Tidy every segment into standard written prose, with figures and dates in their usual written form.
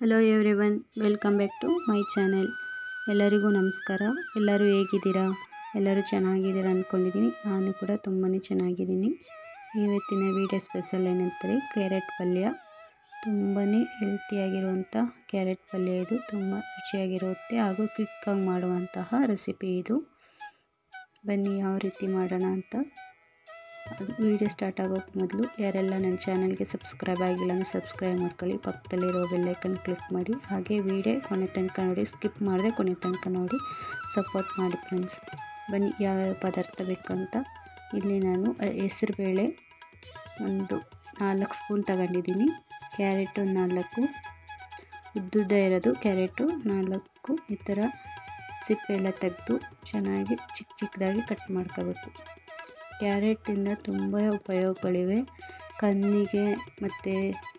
Hello everyone, welcome back to my channel. ಎಲ್ಲರಿಗೂ ನಮಸ್ಕಾರ. ಎಲ್ಲರೂ ಹೇಗಿದ್ದೀರಾ? ಎಲ್ಲರೂ ಚೆನ್ನಾಗಿದ್ದೀರಾ ಅಂದ್ಕೊಂಡಿದ್ದೀನಿ. ನಾನು ಕೂಡ ತುಂಬಾ ಚೆನ್ನಾಗಿದ್ದೀನಿ. ಇವತ್ತಿನ ವಿಡಿಯೋ ಸ್ಪೆಷಲ್ ಏನಂತಾರೆ, ಕ್ಯಾರೆಟ್ ಪಲ್ಯ. ತುಂಬಾ ಹೆಲ್ತಿಯಾಗಿರುವಂಥ ಕ್ಯಾರೆಟ್ ಪಲ್ಯ ಇದು. ತುಂಬ ರುಚಿಯಾಗಿರುತ್ತೆ ಹಾಗೂ ಕ್ವಿಕ್ಕಾಗಿ ಮಾಡುವಂತಹ ರೆಸಿಪಿ ಇದು. ಬನ್ನಿ ಯಾವ ರೀತಿ ಮಾಡೋಣ ಅಂತ. ವಿಡಿಯೋ ಸ್ಟಾರ್ಟ್ ಆಗೋಕ್ಕೆ ಮೊದಲು ಯಾರೆಲ್ಲ ನನ್ನ ಚಾನಲ್ಗೆ ಸಬ್ಸ್ಕ್ರೈಬ್ ಆಗಿಲ್ಲ ಅಂದರೆ ಸಬ್ಸ್ಕ್ರೈಬ್ ಮಾಡ್ಕೊಳ್ಳಿ. ಪಕ್ಕದಲ್ಲಿರೋ ಬೆಲ್ಲೈಕನ್ ಕ್ಲಿಕ್ ಮಾಡಿ. ಹಾಗೆ ವಿಡಿಯೋ ಕೊನೆ ತನಕ ನೋಡಿ, ಸ್ಕಿಪ್ ಮಾಡದೆ ಕೊನೆ ತನಕ ನೋಡಿ, ಸಪೋರ್ಟ್ ಮಾಡಿ ಫ್ರೆಂಡ್ಸ್. ಬನ್ನಿ ಯಾವ್ಯಾವ ಪದಾರ್ಥ ಬೇಕಂತ. ಇಲ್ಲಿ ನಾನು ಹೆಸರುಬೇಳೆ ಒಂದು 4 ಸ್ಪೂನ್ ತಗೊಂಡಿದ್ದೀನಿ. ಕ್ಯಾರೆಟು 4, ಉದ್ದುದ್ದ ಇರೋದು ಕ್ಯಾರೆಟು 4 ಈ ಥರ ಸಿಪ್ಪೆ ಎಲ್ಲ ತೆಗೆದು ಚೆನ್ನಾಗಿ ಚಿಕ್ಕ ಚಿಕ್ಕದಾಗಿ ಕಟ್ ಮಾಡ್ಕೋಬೇಕು. ಕ್ಯಾರೆಟಿಂದ ತುಂಬ ಉಪಯೋಗಗಳಿವೆ. ಕಣ್ಣಿಗೆ ಮತ್ತು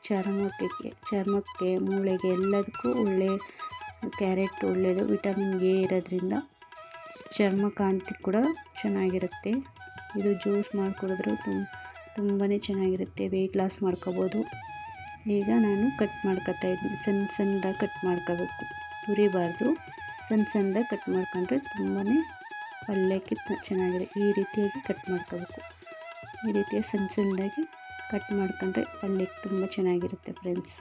ಚರ್ಮಕ್ಕೆ ಮೂಳೆಗೆ ಎಲ್ಲದಕ್ಕೂ ಕ್ಯಾರೆಟ್ ಒಳ್ಳೆಯದು. ವಿಟಮಿನ್ ಎ ಇರೋದ್ರಿಂದ ಚರ್ಮ ಕಾಂತಿ ಕೂಡ ಚೆನ್ನಾಗಿರುತ್ತೆ. ಇದು ಜ್ಯೂಸ್ ಮಾಡಿ ಕುಡಿದ್ರೂ ತುಂಬಾ ಚೆನ್ನಾಗಿರುತ್ತೆ. ವೆಯ್ಟ್ ಲಾಸ್ ಮಾಡ್ಕೋಬೋದು. ಈಗ ನಾನು ಕಟ್ ಮಾಡ್ಕೊತಾ ಇದ್ದೀನಿ. ಸಣ್ಣದಾಗಿ ಕಟ್ ಮಾಡ್ಕೋಬೇಕು, ತುರಿಬಾರ್ದು. ಸಣ್ಣದಾಗಿ ಕಟ್ ಮಾಡ್ಕೊಂಡ್ರೆ ತುಂಬಾ ಪಲ್ಯಕ್ಕೆ ಚೆನ್ನಾಗಿದೆ. ಈ ರೀತಿಯಾಗಿ ಕಟ್ ಮಾಡ್ಕೋಬೇಕು. ಈ ರೀತಿಯ ಸಣ್ಣದಾಗಿ ಕಟ್ ಮಾಡ್ಕೊಂಡ್ರೆ ಪಲ್ಯಕ್ಕೆ ತುಂಬ ಚೆನ್ನಾಗಿರುತ್ತೆ ಫ್ರೆಂಡ್ಸ್.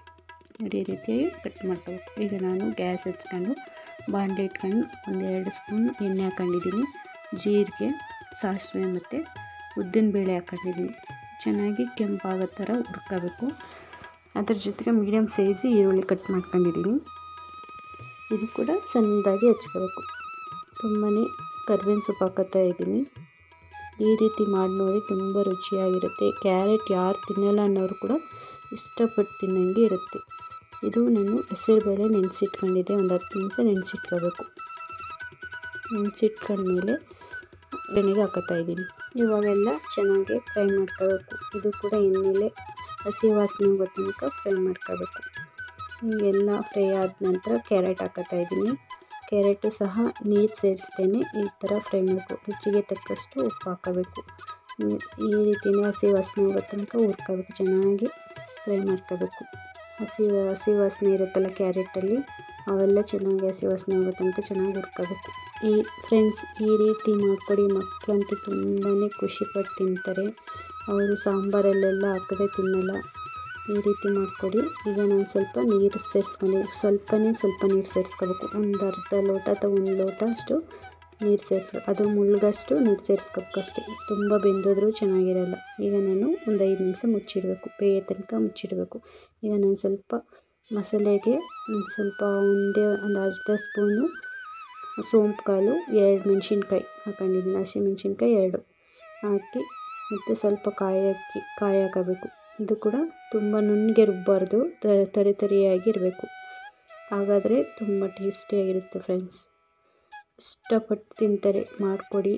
ಈ ರೀತಿಯಾಗಿ ಕಟ್ ಮಾಡ್ಕೋಬೇಕು. ಈಗ ನಾನು ಗ್ಯಾಸ್ ಹಚ್ಕೊಂಡು ಬಾಣಲೆ ಇಟ್ಕೊಂಡು 1-2 ಸ್ಪೂನ್ ಎಣ್ಣೆ ಹಾಕೊಂಡಿದ್ದೀನಿ. ಜೀರಿಗೆ, ಸಾಸಿವೆ ಮತ್ತು ಉದ್ದಿನಬೇಳೆ ಹಾಕೊಂಡಿದ್ದೀನಿ. ಚೆನ್ನಾಗಿ ಕೆಂಪಾಗೋ ಥರ ಹುರ್ಕೋಬೇಕು. ಅದ್ರ ಜೊತೆಗೆ ಮೀಡಿಯಮ್ ಸೈಜ್ ಈರುಳ್ಳಿ ಕಟ್ ಮಾಡ್ಕೊಂಡಿದ್ದೀನಿ. ಇದು ಕೂಡ ಸಣ್ಣದಾಗಿ ಹಚ್ಕೋಬೇಕು. ತುಂಬಾ ಕರ್ಬೇವಿನ ಸೊಪ್ಪು ಹಾಕೋತಾ ಇದ್ದೀನಿ. ಈ ರೀತಿ ಮಾಡಿ ನೋಡಿ, ತುಂಬ ರುಚಿಯಾಗಿರುತ್ತೆ. ಕ್ಯಾರೆಟ್ ಯಾರು ತಿನ್ನಲ್ಲ ಅನ್ನೋರು ಕೂಡ ಇಷ್ಟಪಟ್ಟು ತಿನ್ನೋಂಗೆ ಇರುತ್ತೆ. ಇದು ನಾನು ಹೆಸರುಬೇಳೆ ನೆನೆಸಿಟ್ಕೊಂಡಿದ್ದೆ. ಒಂದು 10 ನಿಮಿಷ ನೆನೆಸಿಟ್ಕೋಬೇಕು. ನೆನೆಸಿಟ್ಕೊಂಡ್ಮೇಲೆ ಎಣ್ಣೆಗೆ ಹಾಕೋತಾ ಇದ್ದೀನಿ. ಇವಾಗೆಲ್ಲ ಚೆನ್ನಾಗಿ ಫ್ರೈ ಮಾಡ್ಕೋಬೇಕು. ಇದು ಕೂಡ ಎಣ್ಣೆಲೆ ಹಸಿ ವಾಸನೆ ಹೋಗೋ ತನಕ ಫ್ರೈ ಮಾಡ್ಕೋಬೇಕು. ಹೀಗೆಲ್ಲ ಫ್ರೈ ಆದ ನಂತರ ಕ್ಯಾರೆಟ್ ಹಾಕೋತಾ ಇದ್ದೀನಿ. ಕ್ಯಾರೆಟು ಸಹ ನೀರು ಸೇರಿಸ್ತೇನೆ ಈ ಥರ ಫ್ರೈ ಮಾಡಬೇಕು. ರುಚಿಗೆ ತಕ್ಕಷ್ಟು ಉಪ್ಪು ಹಾಕೋಬೇಕು. ಈ ರೀತಿಯೇ ಹಸಿ ವಾಸನೆ ಹೋಗೋ ತನಕ ಹುರ್ಕೋಬೇಕು. ಚೆನ್ನಾಗಿ ಫ್ರೈ ಮಾಡ್ಕೋಬೇಕು. ಹಸಿ ವಾಸನೆ ಇರುತ್ತಲ್ಲ ಕ್ಯಾರೆಟಲ್ಲಿ, ಅವೆಲ್ಲ ಚೆನ್ನಾಗಿ ಹಸಿ ವಾಸನೆ ಹೋಗೋ ತನಕ ಚೆನ್ನಾಗಿ ಹುರ್ಕೋಬೇಕು. ಫ್ರೆಂಡ್ಸ್, ಈ ರೀತಿ ಮಾಡಿಕೊಡಿ. ಮಕ್ಕಳಂತೂ ತುಂಬಾ ಖುಷಿಪಟ್ಟು ತಿಂತಾರೆ. ಅವರು ಸಾಂಬಾರಲ್ಲೆಲ್ಲ ಹಾಕಿದ್ರೆ ತಿನ್ನಲ್ಲ. ಈ ರೀತಿ ಮಾಡಿಕೊಡಿ. ಈಗ ನಾನು ಸ್ವಲ್ಪ ನೀರು ಸ್ವಲ್ಪ ನೀರು ಸೇರಿಸ್ಕೋಬೇಕು. ಒಂದು ಅರ್ಧ ಲೋಟ ಅಥವಾ 1 ಲೋಟ ಅಷ್ಟು ನೀರು ಅದು ಮುಳುಗಷ್ಟು ನೀರು ಸೇರಿಸ್ಕೋಬೇಕಷ್ಟೇ. ತುಂಬ ಬೆಂದೋದ್ರೂ ಚೆನ್ನಾಗಿರಲ್ಲ. ಈಗ ನಾನು ಒಂದು 5 ನಿಮಿಷ ಮುಚ್ಚಿಡಬೇಕು. ಬೇಯೋ ತನಕ ಮುಚ್ಚಿಡಬೇಕು. ಈಗ ನಾನು ಸ್ವಲ್ಪ ಮಸಾಲೆಗೆ ಒಂದು ಅರ್ಧ ಸ್ಪೂನು ಸೋಂಪು ಕಾಳು, 2 ಮೆಣಸಿನ್ಕಾಯಿ ಹಾಕೊಂಡಿದ್ದೀನಿ. ಹಸಿಮೆಣಸಿನ್ಕಾಯಿ 2 ಹಾಕಿ ಮತ್ತು ಸ್ವಲ್ಪ ಕಾಯಿ ಹಾಕಬೇಕು. ಇದು ಕೂಡ ತುಂಬ ನುಣ್ಣಗೆ ರುಬ್ಬಾರ್ದು, ತರಿಯಾಗಿ ಇರಬೇಕು. ಹಾಗಾದರೆ ತುಂಬ ಟೇಸ್ಟಿಯಾಗಿರುತ್ತೆ ಫ್ರೆಂಡ್ಸ್. ಇಷ್ಟಪಟ್ಟು ತಿಂತಾರೆ. ಮಾಡಿಕೊಡಿ.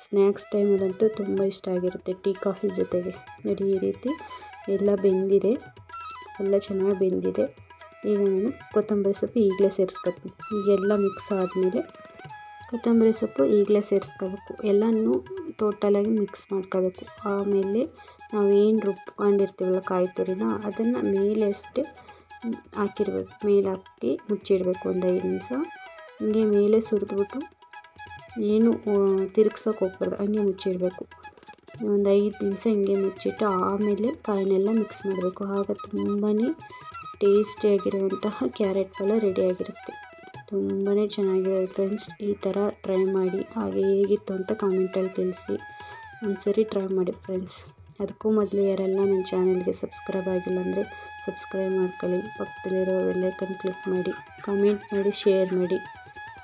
ಸ್ನ್ಯಾಕ್ಸ್ ಟೈಮಲ್ಲಂತೂ ತುಂಬ ಇಷ್ಟ ಆಗಿರುತ್ತೆ, ಟೀ ಕಾಫಿ ಜೊತೆಗೆ. ನೋಡಿ, ಈ ರೀತಿ ಎಲ್ಲ ಬೆಂದಿದೆ, ಎಲ್ಲ ಚೆನ್ನಾಗಿ ಬೆಂದಿದೆ. ಈಗ ನಾನು ಕೊತ್ತಂಬರಿ ಸೊಪ್ಪು ಈಗಲೇ ಸೇರಿಸ್ಕೊತೀನಿ. ಈಗೆಲ್ಲ ಮಿಕ್ಸ್ ಆದಮೇಲೆ ಕೊತ್ತಂಬರಿ ಸೊಪ್ಪು ಈಗಲೇ ಸೇರಿಸ್ಕೋಬೇಕು. ಎಲ್ಲನೂ ಟೋಟಲಾಗಿ ಮಿಕ್ಸ್ ಮಾಡ್ಕೋಬೇಕು. ಆಮೇಲೆ ನಾವೇನು ರುಬ್ಕೊಂಡಿರ್ತೀವಲ್ಲ ಕಾಯಿ ತುರಿನ, ಅದನ್ನು ಮೇಲೆ ಅಷ್ಟೇ ಹಾಕಿರ್ಬೇಕು. ಮೇಲೆ ಹಾಕಿ ಮುಚ್ಚಿಡಬೇಕು. ಒಂದು 5 ನಿಮಿಷ ಹಿಂಗೆ ಮೇಲೆ ಸುರಿದ್ಬಿಟ್ಟು ಏನು ತಿರುಗ್ಸೋಕೆ ಹೋಗ್ಬಾರ್ದು, ಹಂಗೆ ಮುಚ್ಚಿಡಬೇಕು. ಒಂದು 5 ನಿಮಿಷ ಹಿಂಗೆ ಮುಚ್ಚಿಟ್ಟು ಆಮೇಲೆ ಕಾಯಿನೆಲ್ಲ ಮಿಕ್ಸ್ ಮಾಡಬೇಕು. ಆಗ ತುಂಬಾ ಟೇಸ್ಟಿಯಾಗಿರುವಂತಹ ಕ್ಯಾರೆಟ್ ಪಲ್ಯ ರೆಡಿಯಾಗಿರುತ್ತೆ. ತುಂಬಾ ಚೆನ್ನಾಗಿರುತ್ತೆ ಫ್ರೆಂಡ್ಸ್. ಈ ಥರ ಟ್ರೈ ಮಾಡಿ. ಹಾಗೆ ಹೇಗಿತ್ತು ಅಂತ ಕಾಮೆಂಟಲ್ಲಿ ತಿಳಿಸಿ. ಒಂದ್ಸರಿ ಟ್ರೈ ಮಾಡಿ ಫ್ರೆಂಡ್ಸ್. ಅದಕ್ಕೂ ಮೊದಲು ಯಾರೆಲ್ಲ ನನ್ನ ಚಾನಲ್ಗೆ ಸಬ್ಸ್ಕ್ರೈಬ್ ಆಗಿಲ್ಲ ಅಂದರೆ ಸಬ್ಸ್ಕ್ರೈಬ್ ಮಾಡ್ಕೊಳ್ಳಿ. ಪಕ್ಕದಲ್ಲಿರೋ ಬೆಲ್ಲೈಕನ್ ಕ್ಲಿಕ್ ಮಾಡಿ, ಕಮೆಂಟ್ ಮಾಡಿ, ಶೇರ್ ಮಾಡಿ.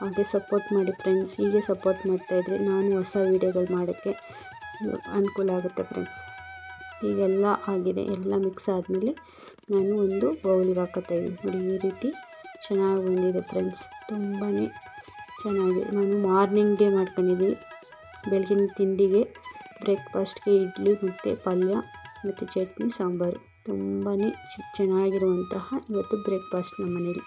ಹಾಗೆ ಸಪೋರ್ಟ್ ಮಾಡಿ ಫ್ರೆಂಡ್ಸ್. ಹೀಗೆ ಸಪೋರ್ಟ್ ಮಾಡ್ತಾಯಿದ್ರೆ ನಾನು ಹೊಸ ವೀಡಿಯೋಗಳು ಮಾಡೋಕ್ಕೆ ಅನುಕೂಲ ಆಗುತ್ತೆ ಫ್ರೆಂಡ್ಸ್. ಈಗೆಲ್ಲ ಆಗಿದೆ. ಎಲ್ಲ ಮಿಕ್ಸ್ ಆದಮೇಲೆ ನಾನು ಒಂದು ಬೌಲಿಗೆ ಹಾಕೋತಾ ಇದ್ದೀನಿ. ನೋಡಿ, ಈ ರೀತಿ ಚೆನ್ನಾಗಿ ಬಂದಿದೆ ಫ್ರೆಂಡ್ಸ್. ತುಂಬಾ ಚೆನ್ನಾಗಿದೆ. ನಾನು ಮಾರ್ನಿಂಗ್ಗೆ ಮಾಡ್ಕೊಂಡಿದ್ದೀನಿ. ಬೆಳಗಿನ ತಿಂಡಿಗೆ, ಬ್ರೇಕ್ಫಾಸ್ಟ್ಗೆ ಇಡ್ಲಿ ಮತ್ತು ಪಲ್ಯ ಮತ್ತು ಚಟ್ನಿ, ಸಾಂಬಾರು. ತುಂಬಾ ಚೆನ್ನಾಗಿರುವಂತಹ ಇವತ್ತು ಬ್ರೇಕ್ಫಾಸ್ಟ್ ನಮ್ಮ ಮನೇಲಿ.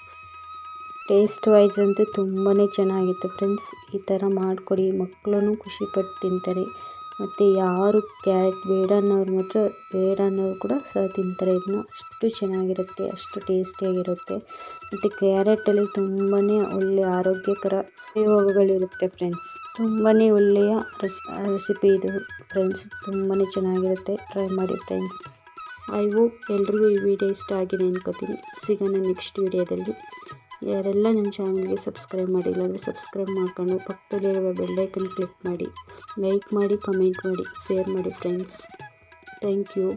ಟೇಸ್ಟ್ ವೈಸ್ ಅಂತೂ ತುಂಬಾ ಚೆನ್ನಾಗಿತ್ತು ಫ್ರೆಂಡ್ಸ್. ಈ ಥರ ಮಾಡಿಕೊಡಿ. ಮಕ್ಕಳೂ ಖುಷಿಪಟ್ಟು ತಿಂತಾರೆ. ಮತ್ತು ಯಾರು ಕ್ಯಾರೆಟ್ ಬೇಡ ಅನ್ನೋರು ಮಾತ್ರ ಬೇಡ ಅನ್ನೋರು ಕೂಡ ಸಹ ತಿಂತಾರೆ ಇದನ್ನ. ಅಷ್ಟು ಚೆನ್ನಾಗಿರುತ್ತೆ, ಅಷ್ಟು ಟೇಸ್ಟಿಯಾಗಿರುತ್ತೆ. ಮತ್ತು ಕ್ಯಾರೆಟಲ್ಲಿ ತುಂಬಾ ಒಳ್ಳೆಯ ಆರೋಗ್ಯಕರ ಉಪಯೋಗಗಳಿರುತ್ತೆ ಫ್ರೆಂಡ್ಸ್. ತುಂಬಾ ಒಳ್ಳೆಯ ರೆಸಿಪಿ ಇದು ಫ್ರೆಂಡ್ಸ್. ತುಂಬಾ ಚೆನ್ನಾಗಿರುತ್ತೆ, ಟ್ರೈ ಮಾಡಿ ಫ್ರೆಂಡ್ಸ್. ಐ ಹೋಪ್ ಎಲ್ರಿಗೂ ಈ ವಿಡಿಯೋ ಇಷ್ಟ ಆಗಿದೆ ಅನ್ಕೋತೀನಿ. ಸಿಗೋಣ ನೆಕ್ಸ್ಟ್ ವಿಡಿಯೋದಲ್ಲಿ. ಯಾರೆಲ್ಲ ನನ್ನ ಚಾನಲ್ಗೆ ಸಬ್ಸ್ಕ್ರೈಬ್ ಮಾಡಿಲ್ಲ ಅಂದರೆ ಸಬ್ಸ್ಕ್ರೈಬ್ ಮಾಡ್ಕೊಂಡು ಪಕ್ಕದಲ್ಲಿರುವ ಬೆಲ್ಲೈಕನ್ ಕ್ಲಿಕ್ ಮಾಡಿ, ಲೈಕ್ ಮಾಡಿ, ಕಮೆಂಟ್ ಮಾಡಿ, ಶೇರ್ ಮಾಡಿ ಫ್ರೆಂಡ್ಸ್. Thank you.